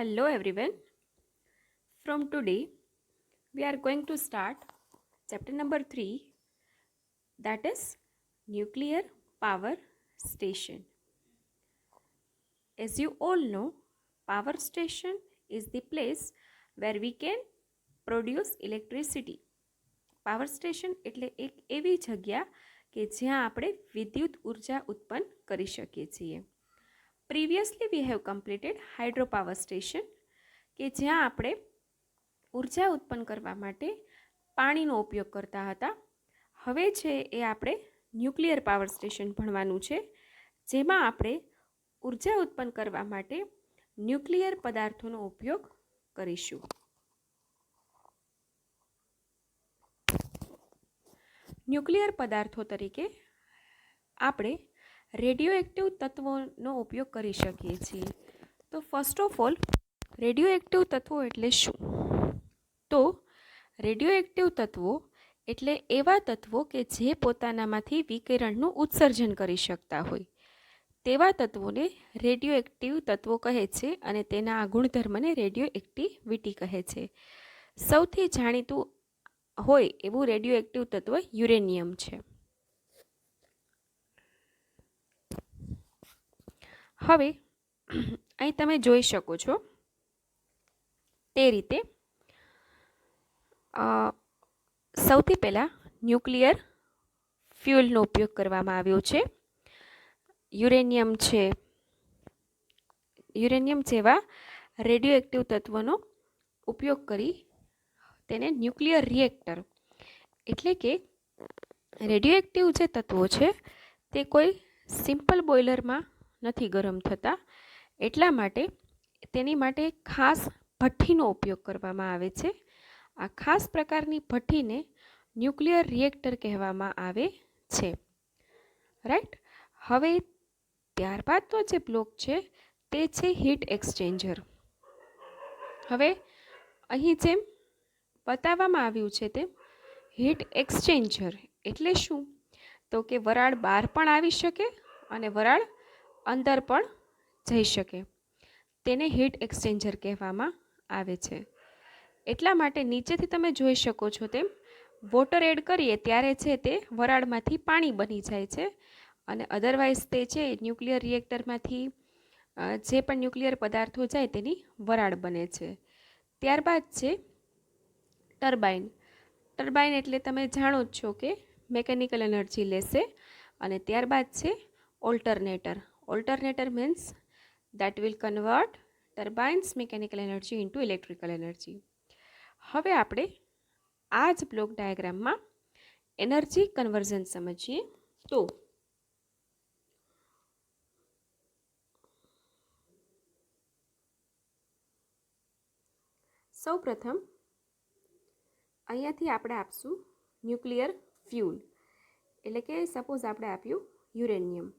Hello everyone. From today, we are going to start chapter number 3, that is Nuclear Power Station. As you all know, power station is the place where we can produce electricity. Power station એટલે એક એવી જગ્યા કે જ્યાં આપણે વિદ્યુત ઉર્જા ઉત્પન્ન કરી શકીએ છીએ. Previously we have completed hydro power station કે જ્યાં આપણે ઉર્જા ઉત્પન્ન કરવા માટે પાણીનો ઉપયોગ કરતા હતા. હવે છે એ આપણે ન્યુક્લિયર પાવર સ્ટેશન ભણવાનું છે, જેમાં આપણે ઉર્જા ઉત્પન્ન કરવા માટે ન્યુક્લિયર પદાર્થોનો ઉપયોગ કરીશું. ન્યુક્લિયર પદાર્થો તરીકે આપણે રેડિયોએક્ટિવ તત્વોનો ઉપયોગ કરી શકીએ છીએ. તો ફર્સ્ટ ઓફ ઓલ, રેડિયોએક્ટિવ તત્વો એટલે શું? તો રેડિયોએક્ટિવ તત્વો એટલે એવા તત્વો કે જે પોતાનામાંથી વિકિરણનું ઉત્સર્જન કરી શકતા હોય તેવા તત્વોને રેડિયોએક્ટિવ તત્વો કહે છે અને તેના આ ગુણધર્મને રેડિયોએક્ટિવિટી કહે છે. સૌથી જાણીતું હોય એવું રેડિયોએક્ટિવ તત્વ યુરેનિયમ છે. હવે અહીં તમે જોઈ શકો છો તે રીતે સૌથી પહેલાં ન્યુક્લિયર ફ્યુઅલનો ઉપયોગ કરવામાં આવ્યો છે. યુરેનિયમ જેવા રેડિયોએક્ટિવ તત્વનો ઉપયોગ કરી તેને ન્યુક્લિયર રિએક્ટર એટલે કે રેડિયોએક્ટિવ જે તત્વો છે તે કોઈ સિમ્પલ બોઇલરમાં નથી ગરમ થતા, એટલા માટે તેની માટે ખાસ ભઠ્ઠીનો ઉપયોગ કરવામાં આવે છે. આ ખાસ પ્રકારની ભઠ્ઠીને ન્યુક્લિયર રિએક્ટર કહેવામાં આવે છે. રાઈટ. હવે ત્યારબાદનો જે બ્લોક છે તે છે હીટ એક્સચેન્જર. હવે અહીં જેમ બતાવવામાં આવ્યું છે તેમ હીટ એક્સચેન્જર એટલે શું? તો કે વરાળ બહાર પણ આવી શકે અને વરાળ અંદર પણ જઈ શકે. તેને હીટ એક્સચેન્જર કહેવામાં આવે છે. એટલા માટે નીચેથી તમે જોઈ શકો છો તેમ વોટર એડ કરીએ ત્યારે છે તે વરાળમાંથી પાણી બની જાય છે અને અધરવાઇઝ તે છે ન્યુક્લિયર રિએક્ટરમાંથી જે પણ ન્યુક્લિયર પદાર્થો જાય તેની વરાળ બને છે. ત્યારબાદ છે ટર્બાઇન. ટર્બાઇન એટલે તમે જાણો જ છો કે મેકેનિકલ એનર્જી લેશે. અને ત્યારબાદ છે alternator. Alternator means that will convert turbines mechanical energy into electrical energy. હવે આપણે આ જ બ્લોક ડાયાગ્રામમાં એનર્જી કન્વર્ઝન સમજીએ. તો સૌપ્રથમ અહીંયાથી આપણે આપશું ન્યુક્લિયર ફ્યુલ, એટલે કે સપોઝ આપણે આપ્યું યુરેનિયમ.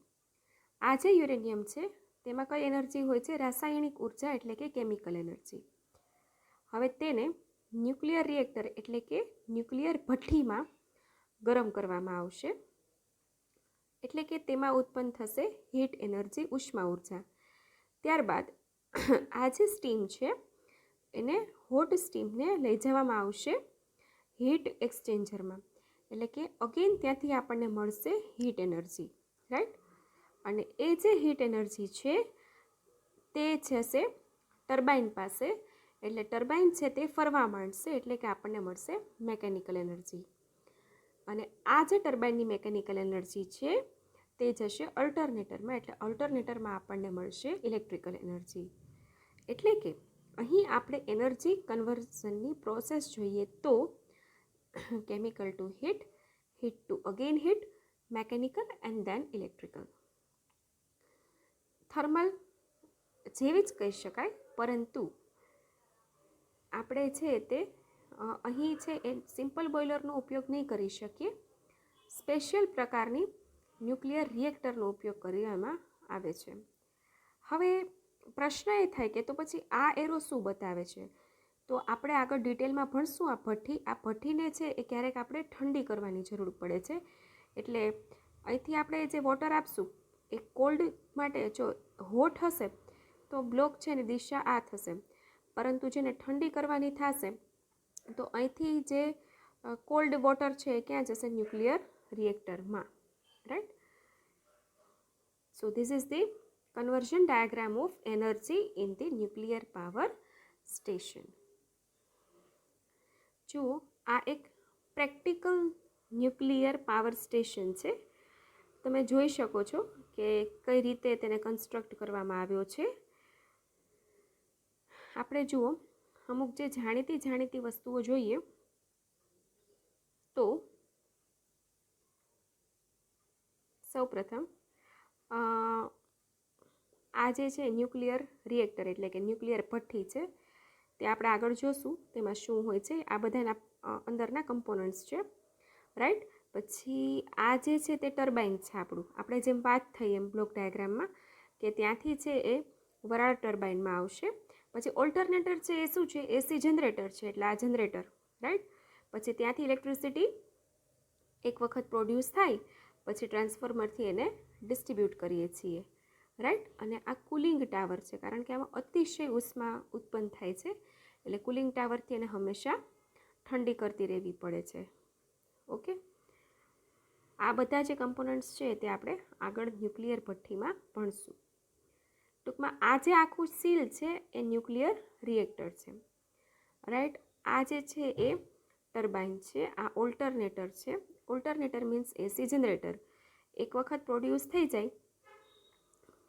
આ જે યુરેનિયમ છે તેમાં કઈ એનર્જી હોય છે? રાસાયણિક ઉર્જા એટલે કે કેમિકલ એનર્જી. હવે તેને ન્યુક્લિયર રિએક્ટર એટલે કે ન્યુક્લિયર ભઠ્ઠીમાં ગરમ કરવામાં આવશે, એટલે કે તેમાં ઉત્પન્ન થશે હીટ એનર્જી, ઉષ્મા ઉર્જા. ત્યારબાદ આ જે સ્ટીમ છે એને હોટ સ્ટીમને લઈ જવામાં આવશે હીટ એક્સચેન્જરમાં, એટલે કે અગેન ત્યાંથી આપણને મળશે હીટ એનર્જી. રાઈટ. અને એ જે હીટ એનર્જી છે તે જશે ટર્બાઇન પાસે, એટલે ટર્બાઇન છે તે ફરવા માંડશે, એટલે કે આપણને મળશે મેકેનિકલ એનર્જી. અને આ જે ટર્બાઇનની મેકેનિકલ એનર્જી છે તે જશે અલ્ટરનેટરમાં, એટલે અલ્ટરનેટરમાં આપણને મળશે ઇલેક્ટ્રિકલ એનર્જી. એટલે કે અહીં આપણે એનર્જી કન્વર્ઝનની પ્રોસેસ જોઈએ તો chemical to heat, heat to again heat, mechanical and then electrical. Thermal જેવી જ કહી શકાય, પરંતુ આપણે છે તે અહીં છે એ સિમ્પલ બોઇલરનો ઉપયોગ નહીં કરી શકીએ. સ્પેશિયલ પ્રકારની ન્યુક્લિયર રિએક્ટરનો ઉપયોગ કરવામાં આવે છે. હવે પ્રશ્ન એ થાય કે તો પછી આ એરો શું બતાવે છે? તો આપણે આગળ ડિટેલમાં ભણશું આ ભઠ્ઠી. આ ભઠ્ઠીને છે એ ક્યારેક આપણે ઠંડી કરવાની જરૂર પડે છે, એટલે અહીંથી આપણે જે વોટર આપશું એ કોલ્ડ માટે જો હોટ હશે તો બ્લોક છે એની દિશા આ થશે, પરંતુ જેને ઠંડી કરવાની થશે તો અહીંથી જે કોલ્ડ વોટર છે એ ક્યાં જશે? ન્યુક્લિયર રિએક્ટરમાં, right. So this is the conversion diagram of energy in the nuclear power station. જુઓ, આ એક પ્રેક્ટિકલ ન્યુક્લિયર પાવર સ્ટેશન છે. તમે જોઈ શકો છો કે કઈ રીતે તેને કન્સ્ટ્રક્ટ કરવામાં આવ્યો છે. આપણે જુઓ, અમુક જે જાણીતી વસ્તુઓ જોઈએ તો સૌપ્રથમ આ જે છે ન્યુક્લિયર રિએક્ટર એટલે કે ન્યુક્લિયર ભઠ્ઠી છે, તે આપણે આગળ જોશું તેમાં શું હોય છે. આ બધાના અંદરના કમ્પોનન્ટ્સ છે, રાઈટ. પછી આ જે છે તે ટર્બાઇન છે આપણું. આપણે જેમ વાત થઈ એમ બ્લોક ડાયાગ્રામમાં કે ત્યાંથી છે એ વરાળ ટર્બાઇનમાં આવશે. પછી ઓલ્ટરનેટર છે એ શું છે? એસી જનરેટર છે, એટલે આ જનરેટર, રાઈટ. પછી ત્યાંથી ઇલેક્ટ્રિસિટી એક વખત પ્રોડ્યુસ થાય પછી ટ્રાન્સફોર્મરથી એને ડિસ્ટ્રીબ્યુટ કરીએ છીએ, રાઈટ. અને આ કુલિંગ ટાવર છે, કારણ કે આમાં અતિશય ઉષ્મા ઉત્પન્ન થાય છે, એટલે કુલિંગ ટાવરથી એને હંમેશા ઠંડી કરતી રહેવી પડે છે. ઓકે, આ બધા જે કમ્પોનન્ટ્સ છે તે આપણે આગળ ન્યુક્લિયર ભઠ્ઠીમાં ભણશું. ટૂંકમાં આ જે આખું સીલ છે એ ન્યુક્લિયર રિએક્ટર છે, રાઈટ. આ જે છે એ ટર્બાઇન છે, આ ઓલ્ટરનેટર છે. ઓલ્ટરનેટર મીન્સ એસી જનરેટર. એક વખત પ્રોડ્યુસ થઈ જાય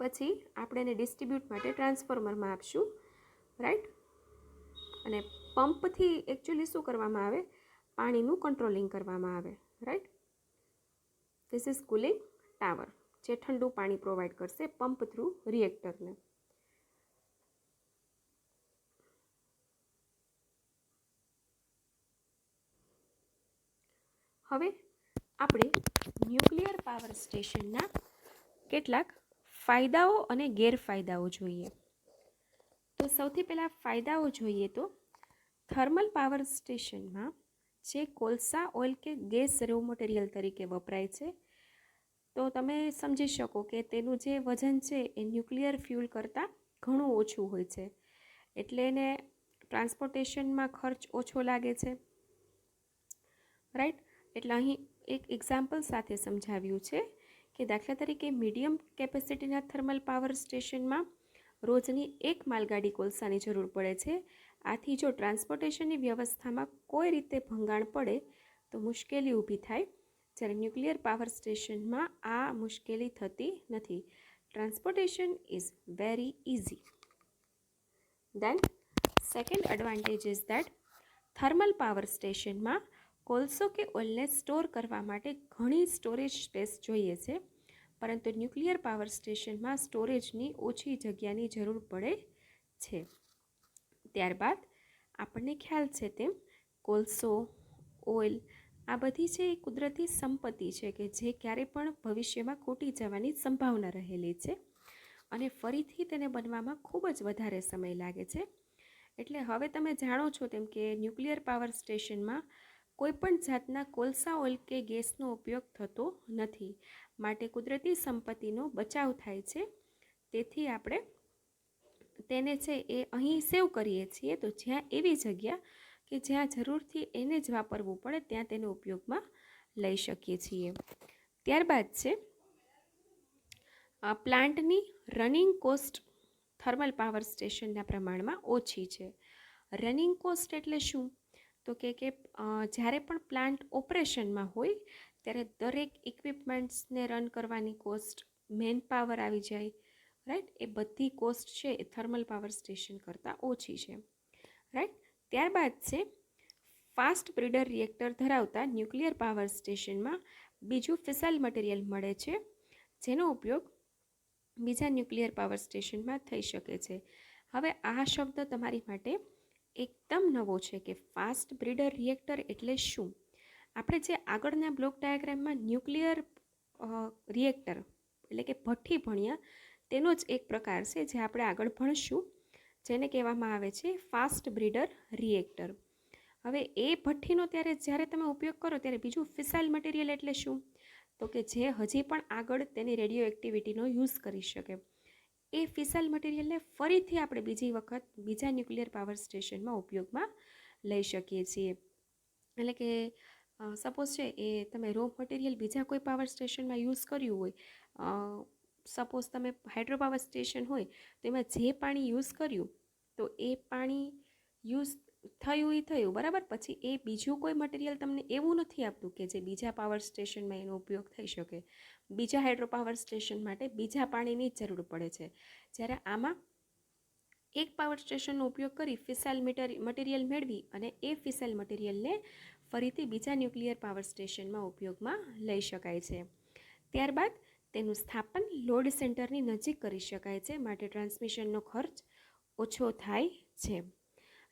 પછી આપણે એને ડિસ્ટ્રીબ્યુટ માટે ટ્રાન્સફોર્મરમાં આપશું, રાઈટ. અને પંપથી એકચ્યુઅલી શું કરવામાં આવે? પાણીનું કંટ્રોલિંગ કરવામાં આવે, right. This is cooling tower, જે ઠંડુ પાણી પ્રોવાઈડ કરશે પંપ થ્રુ રિએક્ટરને. હવે આપણે ન્યુક્લિયર પાવર સ્ટેશનના કેટલાક ફાયદાઓ અને ગેરફાયદાઓ જોઈએ. તો સૌથી પહેલાં ફાયદાઓ જોઈએ તો થર્મલ પાવર સ્ટેશનમાં જે કોલસા, ઓઇલ કે ગેસ રો મટીરિયલ તરીકે વપરાય છે, તો તમે સમજી શકો કે તેનું જે વજન છે એ ન્યુક્લિયર ફ્યુલ કરતાં ઘણું ઓછું હોય છે, એટલે એને ટ્રાન્સપોર્ટેશનમાં ખર્ચ ઓછો લાગે છે, રાઈટ. એટલે અહીં એક એક્ઝામ્પલ સાથે સમજાવ્યું છે કે દાખલા તરીકે મીડિયમ કેપેસિટીના થર્મલ પાવર સ્ટેશનમાં રોજની એક માલગાડી કોલસાની જરૂર પડે છે. આથી જો ટ્રાન્સપોર્ટેશનની વ્યવસ્થામાં કોઈ રીતે ભંગાણ પડે તો મુશ્કેલી ઊભી થાય, જ્યારે ન્યુક્લિયર પાવર સ્ટેશનમાં આ મુશ્કેલી થતી નથી. Transportation is very easy. Then second advantage is that thermal power સ્ટેશનમાં કોલસો કે ઓઇલને સ્ટોર કરવા માટે ઘણી સ્ટોરેજ સ્પેસ જોઈએ છે, પરંતુ ન્યુક્લિયર પાવર સ્ટેશનમાં સ્ટોરેજની ઓછી જગ્યાની જરૂર પડે છે. ત્યારબાદ આપણને ખ્યાલ છે તેમ કોલસો, ઓઇલ આ બધી છે એ કુદરતી સંપત્તિ છે કે જે ક્યારેય પણ ભવિષ્યમાં ખૂટી જવાની સંભાવના રહેલી છે અને ફરીથી તેને બનવામાં ખૂબ જ વધારે સમય લાગે છે. એટલે હવે તમે જાણો છો તેમ કે ન્યુક્લિયર પાવર સ્ટેશનમાં કોઈપણ જાતના કોલસા, ઓઇલ કે ગેસનો ઉપયોગ થતો નથી, માટે કુદરતી સંપત્તિનો બચાવ થાય છે. તેથી આપણે તેને છે એ અહીં સેવ કરીએ છીએ, તો જ્યાં એવી જગ્યા કે જ્યાં જરૂરથી એને જ વાપરવું પડે ત્યાં તેને ઉપયોગમાં લઈ શકીએ છીએ. ત્યારબાદ છે પ્લાન્ટની રનિંગ કોસ્ટ થર્મલ પાવર સ્ટેશનના પ્રમાણમાં ઓછી છે. રનિંગ કોસ્ટ એટલે શું? તો કે જ્યારે પણ પ્લાન્ટ ઓપરેશનમાં હોય ત્યારે દરેક ઇક્વિપમેન્ટ્સને રન કરવાની કોસ્ટ, મેન પાવર આવી જાય, રાઈટ. એ બધી કોસ્ટ છે એ થર્મલ પાવર સ્ટેશન કરતાં ઓછી છે, રાઈટ. ત્યારબાદ છે ફાસ્ટ બ્રીડર રિએક્ટર ધરાવતા ન્યુક્લિયર પાવર સ્ટેશનમાં બીજું ફિસાઇલ મટીરિયલ મળે છે, જેનો ઉપયોગ બીજા ન્યુક્લિયર પાવર સ્ટેશનમાં થઈ શકે છે. હવે આ શબ્દ તમારી માટે એકદમ નવો છે કે ફાસ્ટ બ્રીડર રિએક્ટર એટલે શું? આપણે જે આગળના બ્લોક ડાયાગ્રામમાં ન્યુક્લિયર રિએક્ટર એટલે કે ભઠ્ઠી ભણ્યા તેનો જ એક પ્રકાર છે જે આપણે આગળ ભણશું, જેને કહેવામાં આવે છે ફાસ્ટ બ્રીડર રિએક્ટર. હવે એ ભઠ્ઠીનો જ્યારે તમે ઉપયોગ કરો ત્યારે બીજું ફિસાઇલ મટીરિયલ એટલે શું? તો કે જે હજી પણ આગળ તેની રેડિયો એક્ટિવિટીનો યુઝ કરી શકે. એ ફિસાઇલ મટીરિયલને ફરીથી આપણે બીજી વખત બીજા ન્યુક્લિયર પાવર સ્ટેશનમાં ઉપયોગમાં લઈ શકીએ છીએ. એટલે કે સપોઝ છે એ તમે રો મટીરિયલ બીજા કોઈ પાવર સ્ટેશનમાં યુઝ કર્યું હોય, સપોઝ તમે હાઇડ્રો પાવર સ્ટેશન હોય તો એમાં જે પાણી યુઝ કર્યું તો એ પાણી યુઝ થયું બરાબર. પછી એ બીજું કોઈ મટીરિયલ તમને એવું નથી આપતું કે જે બીજા પાવર સ્ટેશનમાં એનો ઉપયોગ થઈ શકે. બીજા હાઇડ્રો પાવર સ્ટેશન માટે બીજા પાણીની જ જરૂર પડે છે. જ્યારે આમાં એક પાવર સ્ટેશનનો ઉપયોગ કરી ફિસાઇલ મટીરિયલ મેળવી અને એ ફિસાઇલ મટીરિયલને ફરીથી બીજા ન્યુક્લિયર પાવર સ્ટેશનમાં ઉપયોગમાં લઈ શકાય છે. ત્યારબાદ તેનું સ્થાપન લોડ સેન્ટરની નજીક કરી શકાય છે, માટે ટ્રાન્સમિશનનો ખર્ચ ઓછો થાય છે.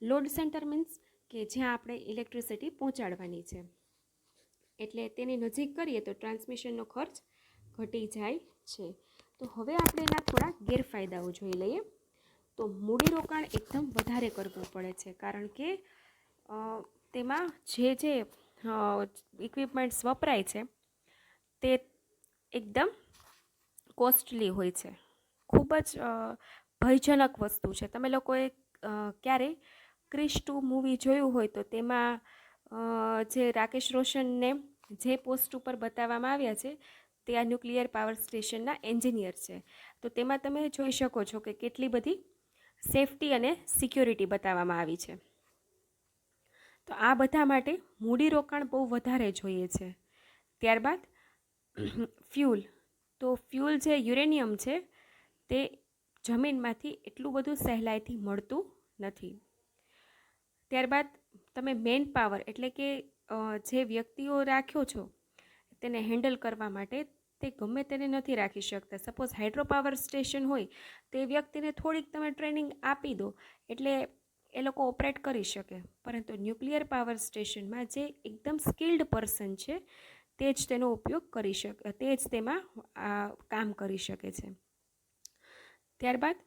લોડ સેન્ટર મીન્સ કે જ્યાં આપણે ઇલેક્ટ્રિસિટી પહોંચાડવાની છે, એટલે તેની નજીક કરીએ તો ટ્રાન્સમિશનનો ખર્ચ ઘટી જાય છે. તો હવે આપણે એના થોડા ગેરફાયદાઓ જોઈ લઈએ. તો મૂડીરોકાણ એકદમ વધારે કરવું પડે છે, કારણ કે તેમાં જે ઇક્વિપમેન્ટ્સ વપરાય છે તે એકદમ કોસ્ટલી હોય છે, ખૂબ જ ભયજનક વસ્તુ છે. તમે લોકોએ ક્યારેય ક્રિશ 2 મૂવી જોયું હોય તો તેમાં જે રાકેશ રોશનને જે પોસ્ટ ઉપર બતાવવામાં આવ્યા છે તે આ ન્યુક્લિયર પાવર સ્ટેશનના એન્જિનિયર છે. તો તેમાં તમે જોઈ શકો છો કે કેટલી બધી સેફટી અને સિક્યોરિટી બતાવવામાં આવી છે. તો આ બધા માટે મૂડીરોકાણ બહુ વધારે જોઈએ છે. ત્યારબાદ ફ્યુલ. તો ફ્યુલ જે યુરેનિયમ છે તે જમીનમાંથી એટલું બધું સહેલાઈથી મળતું નથી. ત્યારબાદ તમે મેન પાવર એટલે કે જે વ્યક્તિઓ રાખ્યો છો તેને હેન્ડલ કરવા માટે, તે ગમે તેને નથી રાખી શકતા. સપોઝ હાઇડ્રો પાવર સ્ટેશન હોય તે વ્યક્તિને થોડીક તમે ટ્રેનિંગ આપી દો એટલે એ લોકો ઓપરેટ કરી શકે, પરંતુ ન્યુક્લિયર પાવર સ્ટેશનમાં જે એકદમ સ્કિલ્ડ પર્સન છે તે જ તેનો ઉપયોગ કરી શકે, તે જ તેમાં કામ કરી શકે છે. ત્યારબાદ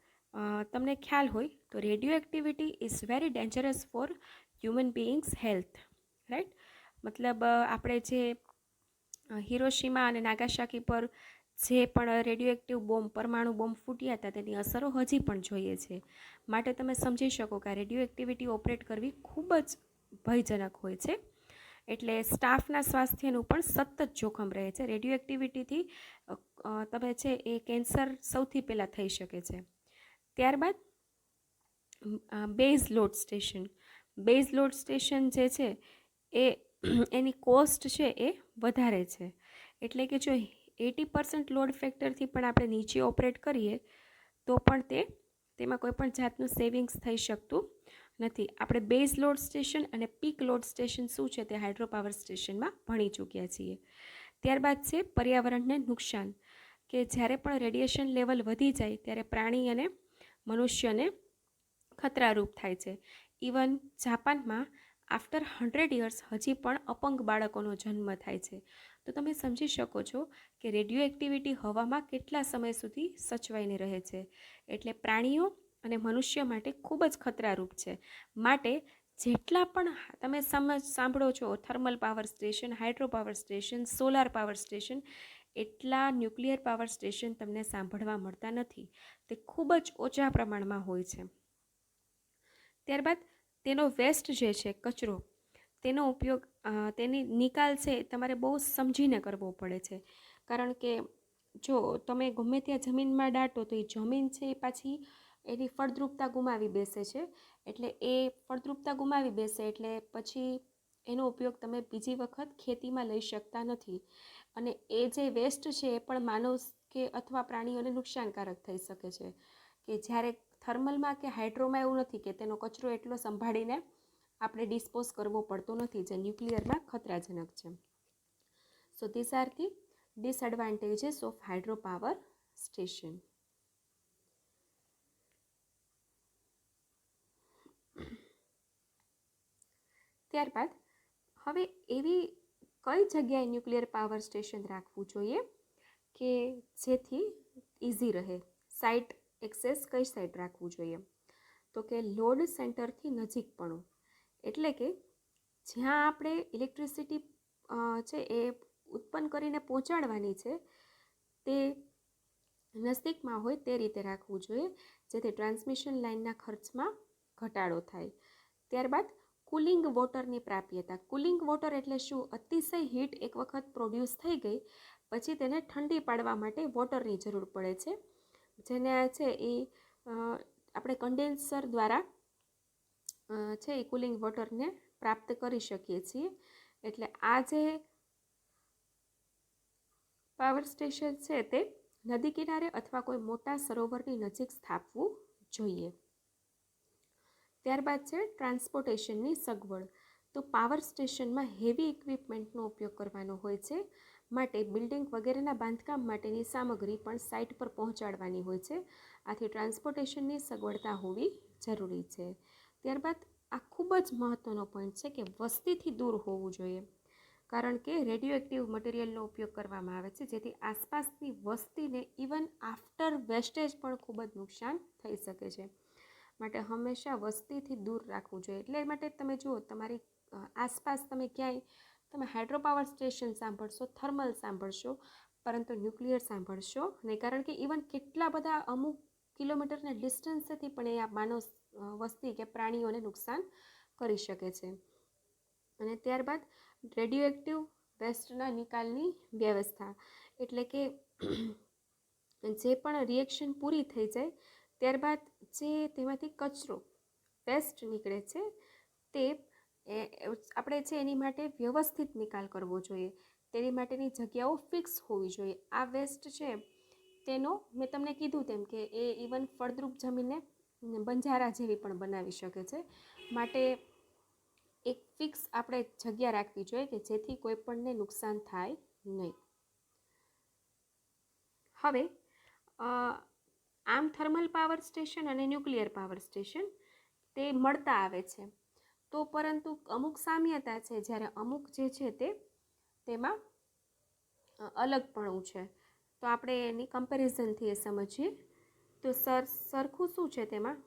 તમને ખ્યાલ હોય તો radio activity is very dangerous for human beings health, right. મતલબ આપણે જે હિરોશીમા અને નાગાસાકી પર જે પણ રેડિયો એક્ટિવ બોમ્બ, પરમાણુ બોમ્બ ફૂટ્યા હતા તેની અસરો હજી પણ જોઈએ છે. માટે તમે સમજી શકો કે આ રેડિયો એક્ટિવિટી ઓપરેટ કરવી ખૂબ જ ભયજનક હોય છે. એટલે સ્ટાફના સ્વાસ્થ્યનું પણ સતત જોખમ રહે છે. રેડિયો એક્ટિવિટીથી તમે છે એ કેન્સર સૌથી પહેલાં થઈ શકે છે. ત્યારબાદ base load station. Base load station જે છે એ એની કોસ્ટ છે એ વધારે છે. એટલે કે જો 80% લોડ ફેક્ટરથી પણ આપણે નીચે ઓપરેટ કરીએ તો પણ તેમાં કોઈ પણ જાતનું સેવિંગ્સ થઈ શકતું નથી. આપણે બેઝ લોડ સ્ટેશન અને પીક લોડ સ્ટેશન શું છે તે હાઇડ્રો પાવર સ્ટેશનમાં ભણી ચૂક્યા છીએ. ત્યારબાદ છે પર્યાવરણને નુકસાન, કે જ્યારે પણ રેડિયેશન લેવલ વધી જાય ત્યારે પ્રાણી અને મનુષ્યને ખતરારૂપ થાય છે. ઇવન જાપાનમાં આફ્ટર 100 યર્સ હજી પણ અપંગ બાળકોનો જન્મ થાય છે. તો તમે સમજી શકો છો કે રેડિયો એક્ટિવિટી હવામાં કેટલા સમય સુધી સચવાઈને રહે છે. એટલે પ્રાણીઓ અને મનુષ્ય માટે ખૂબ જ ખતરારૂપ છે. માટે જેટલા પણ તમે સાંભળો છો thermal power station, hydro power station, solar power station, એટલા ન્યુક્લિયર પાવર સ્ટેશન તમને સાંભળવા મળતા નથી. તે ખૂબ જ ઓછા પ્રમાણમાં હોય છે. ત્યારબાદ તેનો વેસ્ટ જે છે, કચરો, તેનો ઉપયોગ, તેની નિકાલ છે તમારે બહુ સમજીને કરવો પડે છે. કારણ કે જો તમે ગમે ત્યાં જમીનમાં દાટો તો એ જમીન છે એ પાછી એની ફળદ્રુપતા ગુમાવી બેસે છે. એટલે એ ફળદ્રુપતા ગુમાવી બેસે એટલે પછી એનો ઉપયોગ તમે બીજી વખત ખેતીમાં લઈ શકતા નથી. અને એ જે વેસ્ટ છે એ પણ માનવ કે અથવા પ્રાણીઓને નુકસાનકારક થઈ શકે છે. કે જ્યારે થર્મલમાં કે હાઇડ્રોમાં એવું નથી કે તેનો કચરો એટલો સંભાળીને આપણે ડિસ્પોઝ કરવો પડતો નથી, જે ન્યુક્લિયરમાં ખતરાજનક છે. So this are the disadvantages of hydro power station. ત્યારબાદ હવે એવી કઈ જગ્યાએ ન્યુક્લિયર પાવર સ્ટેશન રાખવું જોઈએ કે જેથી ઇઝી રહે, સાઇટ એક્સેસ કઈ સાઇટ રાખવું જોઈએ? તો કે લોડ સેન્ટરથી નજીક પણ, એટલે કે જ્યાં આપણે ઇલેક્ટ્રિસિટી છે એ ઉત્પન્ન કરીને પહોંચાડવાની છે તે નજીકમાં હોય તે રીતે રાખવું જોઈએ, જેથી ટ્રાન્સમિશન લાઇનના ખર્ચમાં ઘટાડો થાય. ત્યારબાદ કુલિંગ વોટરની પ્રાપ્યતા. કુલિંગ વોટર એટલે શું? અતિશય હીટ એક વખત પ્રોડ્યુસ થઈ ગઈ પછી તેને ઠંડી પાડવા માટે વોટરની જરૂર પડે છે, જેને છે એ આપણે કન્ડેન્સર દ્વારા છે એ કુલિંગ વોટરને પ્રાપ્ત કરી શકીએ છીએ. એટલે આ જે પાવર સ્ટેશન છે તે નદી કિનારે અથવા કોઈ મોટા સરોવરની નજીક સ્થાપવું જોઈએ. ત્યારબાદ છે ટ્રાન્સપોર્ટેશનની સગવડ. તો પાવર સ્ટેશનમાં હેવી ઇક્વિપમેન્ટનો ઉપયોગ કરવાનો હોય છે, માટે બિલ્ડિંગ વગેરેના બાંધકામ માટેની સામગ્રી પણ સાઇટ પર પહોંચાડવાની હોય છે. આથી ટ્રાન્સપોર્ટેશનની સગવડતા હોવી જરૂરી છે. ત્યારબાદ આ ખૂબ જ મહત્ત્વનો પોઈન્ટ છે કે વસ્તીથી દૂર હોવું જોઈએ, કારણ કે રેડિયો એક્ટિવ મટીરિયલનો ઉપયોગ કરવામાં આવે છે, જેથી આસપાસની વસ્તીને ઇવન આફ્ટર વેસ્ટેજ પણ ખૂબ જ નુકસાન થઈ શકે છે. માટે હંમેશા વસ્તીથી દૂર રાખવું જોઈએ. એટલે માટે તમે જુઓ, તમારી આસપાસ તમે ક્યાંય તમે હાઇડ્રો પાવર સ્ટેશન સાંભળશો, થર્મલ સાંભળશો, પરંતુ ન્યુક્લિયર સાંભળશો નહીં, કારણ કે ઇવન કેટલા બધા અમુક કિલોમીટરના ડિસ્ટન્સથી પણ એ માનવ વસ્તી કે પ્રાણીઓને નુકસાન કરી શકે છે. અને ત્યારબાદ રેડિયો એક્ટિવ વેસ્ટના નિકાલની વ્યવસ્થા. એટલે કે જે પણ રિએક્શન પૂરી થઈ જાય ત્યારબાદ જે તેમાંથી કચરો વેસ્ટ નીકળે છે તે આપણે છે એની માટે વ્યવસ્થિત નિકાલ કરવો જોઈએ. તેની માટેની જગ્યાઓ ફિક્સ હોવી જોઈએ. આ વેસ્ટ છે તેનો મેં તમને કીધું તેમ કે એ ઇવન ફળદ્રુપ જમીનને બંજારા જેવી પણ બનાવી શકે છે. માટે એક ફિક્સ આપણે જગ્યા રાખવી જોઈએ કે જેથી કોઈ પણને નુકસાન થાય નહીં. હવે આમ થર્મલ પાવર સ્ટેશન અને ન્યુક્લિયર પાવર સ્ટેશન તે મળતા આવે છે, તો પરંતુ અમુક સામ્યતા છે, જ્યારે અમુક જે છે તેમાં અલગપણું છે. તો આપણે એની કમ્પેરિઝનથી એ સમજીએ. તો સરખું શું છે તેમાં?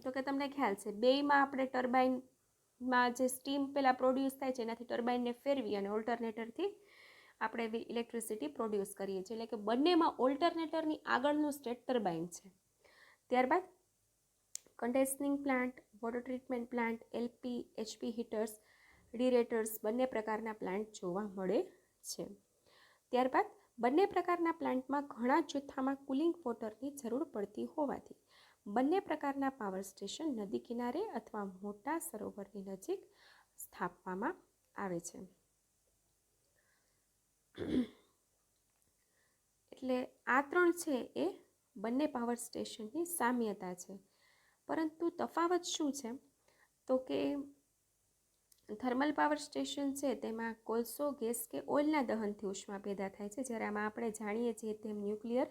તો કે તમને ખ્યાલ છે બેયમાં આપણે ટર્બાઇનમાં જે સ્ટીમ પહેલાં પ્રોડ્યુસ થાય છે એનાથી ટર્બાઇનને ફેરવી અને ઓલ્ટરનેટરથી આપણે ઇલેક્ટ્રિસિટી પ્રોડ્યુસ કરીએ છીએ. એટલે કે બંનેમાં ઓલ્ટરનેટરની આગળનું સ્ટેટ ટર્બાઇન છે. ત્યારબાદ condensing plant, water treatment plant, LP, HP heaters, deaerators બંને પ્રકારના પ્લાન્ટ જોવા મળે છે. ત્યારબાદ બંને પ્રકારના પ્લાન્ટમાં ઘણા જથ્થામાં કુલિંગ વોટરની જરૂર પડતી હોવાથી બંને પ્રકારના પાવર સ્ટેશન નદી કિનારે અથવા મોટા સરોવરની નજીક સ્થાપવામાં આવે છે. એટલે આ ત્રણ છે એ બંને પાવર સ્ટેશનની સામ્યતા છે. પરંતુ તફાવત શું છે? તો કે થર્મલ પાવર સ્ટેશન છે તેમાં કોલસો, ગેસ કે ઓઇલના દહનથી ઉષ્મા પેદા થાય છે, જ્યારે આમાં આપણે જાણીએ છીએ તેમ ન્યુક્લિયર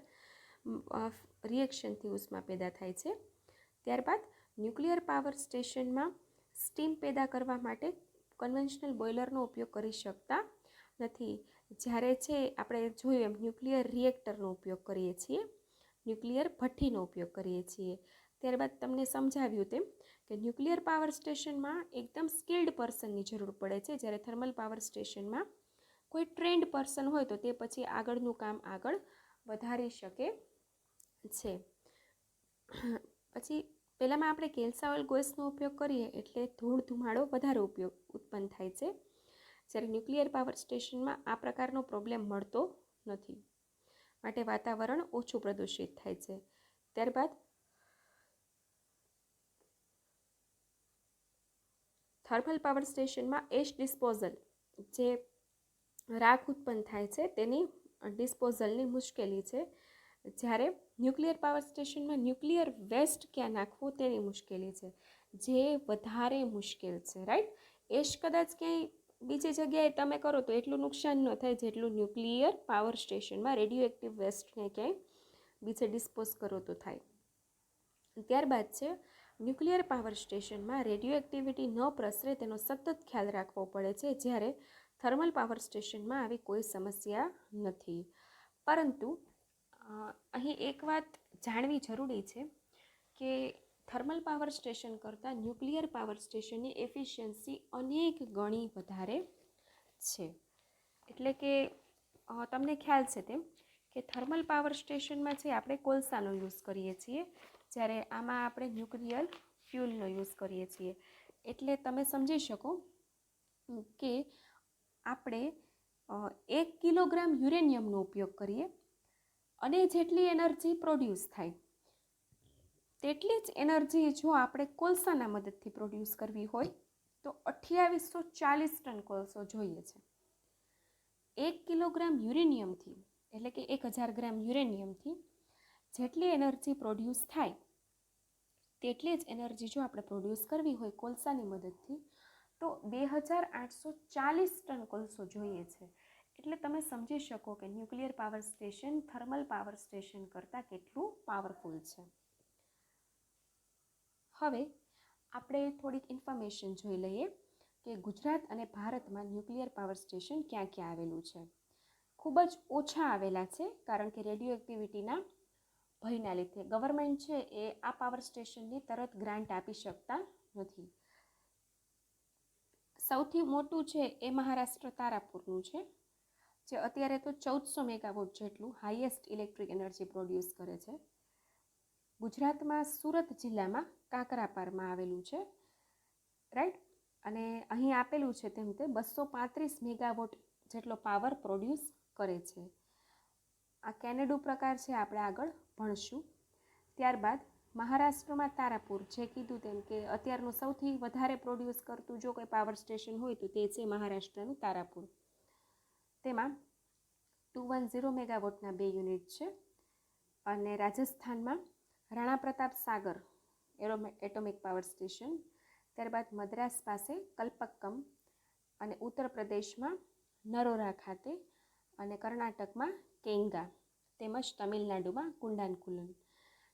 રિએક્શનથી ઉષ્મા પેદા થાય છે. ત્યારબાદ ન્યુક્લિયર પાવર સ્ટેશનમાં સ્ટીમ પેદા કરવા માટે કન્વેન્શનલ બોઇલરનો ઉપયોગ કરી શકતા નથી. જ્યારે છે આપણે જોયું એમ ન્યુક્લિયર રિએક્ટરનો ઉપયોગ કરીએ છીએ, ન્યુક્લિયર ભઠ્ઠીનો ઉપયોગ કરીએ છીએ. ત્યારબાદ તમને સમજાવ્યું તેમ કે ન્યુક્લિયર પાવર સ્ટેશનમાં એકદમ સ્કિલ્ડ પર્સનની જરૂર પડે છે, જ્યારે થર્મલ પાવર સ્ટેશનમાં કોઈ ટ્રેન્ડ પર્સન હોય તો તે પછી આગળનું કામ આગળ વધારી શકે છે. પછી પહેલાંમાં આપણે કેલ્સા ઓઇલ ગેસનો ઉપયોગ કરીએ એટલે ધૂળ ધુમાડો વધારે ઉત્પન્ન થાય છે, જ્યારે ન્યુક્લિયર પાવર સ્ટેશનમાં આ પ્રકારનો પ્રોબ્લેમ મળતો નથી, માટે વાતાવરણ ઓછું પ્રદૂષિત થાય છે. ત્યારબાદ થર્મલ પાવર સ્ટેશનમાં એશ ડિસ્પોઝલ, જે રાખ ઉત્પન્ન થાય છે તેની ડિસ્પોઝલની મુશ્કેલી છે, જ્યારે ન્યુક્લિયર પાવર સ્ટેશનમાં ન્યુક્લિયર વેસ્ટ ક્યાં નાખવું તેની મુશ્કેલી છે, જે વધારે મુશ્કેલ છે. રાઈટ, એશ કદાચ ક્યાંય બીજી જગ્યાએ તમે કરો તો એટલું નુકસાન ન થાય જેટલું ન્યુક્લિયર પાવર સ્ટેશનમાં રેડિયો એક્ટિવ વેસ્ટને ક્યાંય બીજે ડિસ્પોઝ કરો તો થાય. ત્યારબાદ છે ન્યુક્લિયર પાવર સ્ટેશનમાં રેડિયો એક્ટિવિટી ન પ્રસરે તેનો સતત ખ્યાલ રાખવો પડે છે, જ્યારે થર્મલ પાવર સ્ટેશનમાં આવી કોઈ સમસ્યા નથી. પરંતુ અહીં એક વાત જાણવી જરૂરી છે કે થર્મલ પાવર સ્ટેશન કરતાં ન્યુક્લિયર પાવર સ્ટેશનની એફિશિયન્સી અનેક ગણી વધારે છે. એટલે કે તમને ખ્યાલ છે તેમ કે થર્મલ પાવર સ્ટેશનમાં છે આપણે કોલસાનો યુઝ કરીએ છીએ, જ્યારે આમાં આપણે ન્યુક્લિયર ફ્યુલનો યુઝ કરીએ છીએ. એટલે તમે સમજી શકો કે આપણે 1 કિલોગ્રામ યુરેનિયમનો ઉપયોગ કરીએ અને જેટલી એનર્જી પ્રોડ્યુસ થાય તેટલી જ એનર્જી જો આપણે કોલસાના મદદથી પ્રોડ્યુસ કરવી હોય તો 2840 ટન કોલસો જોઈએ છે. 1 કિલોગ્રામ યુરેનિયમથી એટલે કે 1000 ગ્રામ યુરેનિયમથી જેટલી એનર્જી પ્રોડ્યુસ થાય તેટલી જ એનર્જી જો આપણે પ્રોડ્યુસ કરવી હોય કોલસાની મદદથી તો 2840 ટન કોલસો જોઈએ છે. એટલે તમે સમજી શકો કે nuclear power station thermal power station કરતાં કેટલું પાવરફુલ છે. હવે આપણે થોડીક ઇન્ફોર્મેશન જોઈ લઈએ કે ગુજરાત અને ભારતમાં ન્યુક્લિયર પાવર સ્ટેશન ક્યાં ક્યાં આવેલું છે. ખૂબ જ ઓછા આવેલા છે, કારણ કે રેડિયો એક્ટિવિટીના ભયના લીધે ગવર્મેન્ટ છે એ આ પાવર સ્ટેશનની તરત ગ્રાન્ટ આપી શકતા નથી. સૌથી મોટું છે એ મહારાષ્ટ્ર તારાપુરનું છે, જે અત્યારે તો 1400 મેગાવોટ જેટલું હાઈએસ્ટ ઇલેક્ટ્રિક એનર્જી પ્રોડ્યુસ કરે છે. ગુજરાતમાં સુરત જિલ્લામાં કાંકરાપારમાં આવેલું છે, રાઈટ. અને અહીં આપેલું છે તેમ તે 235 મેગાવોટ જેટલો પાવર પ્રોડ્યુસ કરે છે. આ કેનેડુ પ્રકાર છે, આપણે આગળ ભણશું. ત્યારબાદ મહારાષ્ટ્રમાં તારાપુર, જે કીધું તેમ કે અત્યારનું સૌથી વધારે પ્રોડ્યુસ કરતું જો કોઈ પાવર સ્ટેશન હોય તો તે છે મહારાષ્ટ્રનું તારાપુર. તેમાં 210 મેગાવોટના 2 યુનિટ છે. અને રાજસ્થાનમાં રાણા પ્રતાપ સાગર એટોમિક પાવર સ્ટેશન, ત્યારબાદ મદ્રાસ પાસે કલ્પક્કમ, અને ઉત્તર પ્રદેશમાં નરોરા ખાતે, અને કર્ણાટકમાં કેંગા, તેમજ તમિલનાડુમાં કુંડાનકુલમ.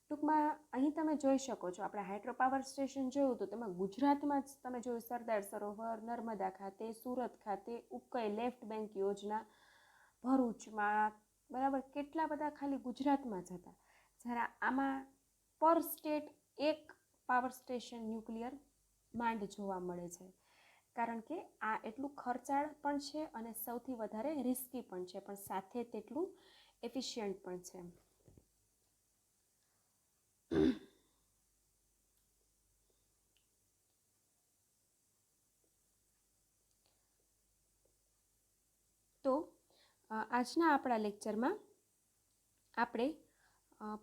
ટૂંકમાં અહીં તમે જોઈ શકો છો, આપણે હાઇડ્રો પાવર સ્ટેશન જોયું તો તેમાં ગુજરાતમાં જ તમે જોયું સરદાર સરોવર, નર્મદા ખાતે, સુરત ખાતે, ઉકઈ લેફ્ટ બેંક યોજના, ભરૂચમાં, બરાબર, કેટલા બધા ખાલી ગુજરાતમાં જ હતા. જ્યારે આમાં પર સ્ટેટ એક પાવર સ્ટેશન ન્યુક્લિયર માંડ જોવા મળે છે, કારણ કે આ એટલું ખર્ચાળ પણ છે અને સૌથી વધારે રિસ્કી પણ છે, પણ સાથે તેટલું એફિશિયન્ટ પણ છે. તો આજના આપણા લેક્ચરમાં આપણે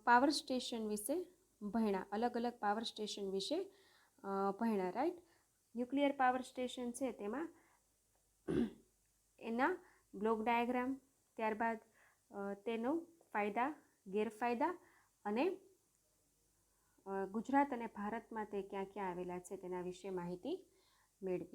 પાવર સ્ટેશન વિશે ભણ્યા, અલગ અલગ પાવર સ્ટેશન વિશે ભણ્યા, રાઈટ. ન્યુક્લિયર પાવર સ્ટેશન છે તેમાં એના બ્લોક ડાયાગ્રામ, ત્યારબાદ તેનો ફાયદા ગેરફાયદા અને ગુજરાત અને ભારતમાં તે ક્યાં ક્યાં આવેલા છે તેના વિશે માહિતી મેળવી.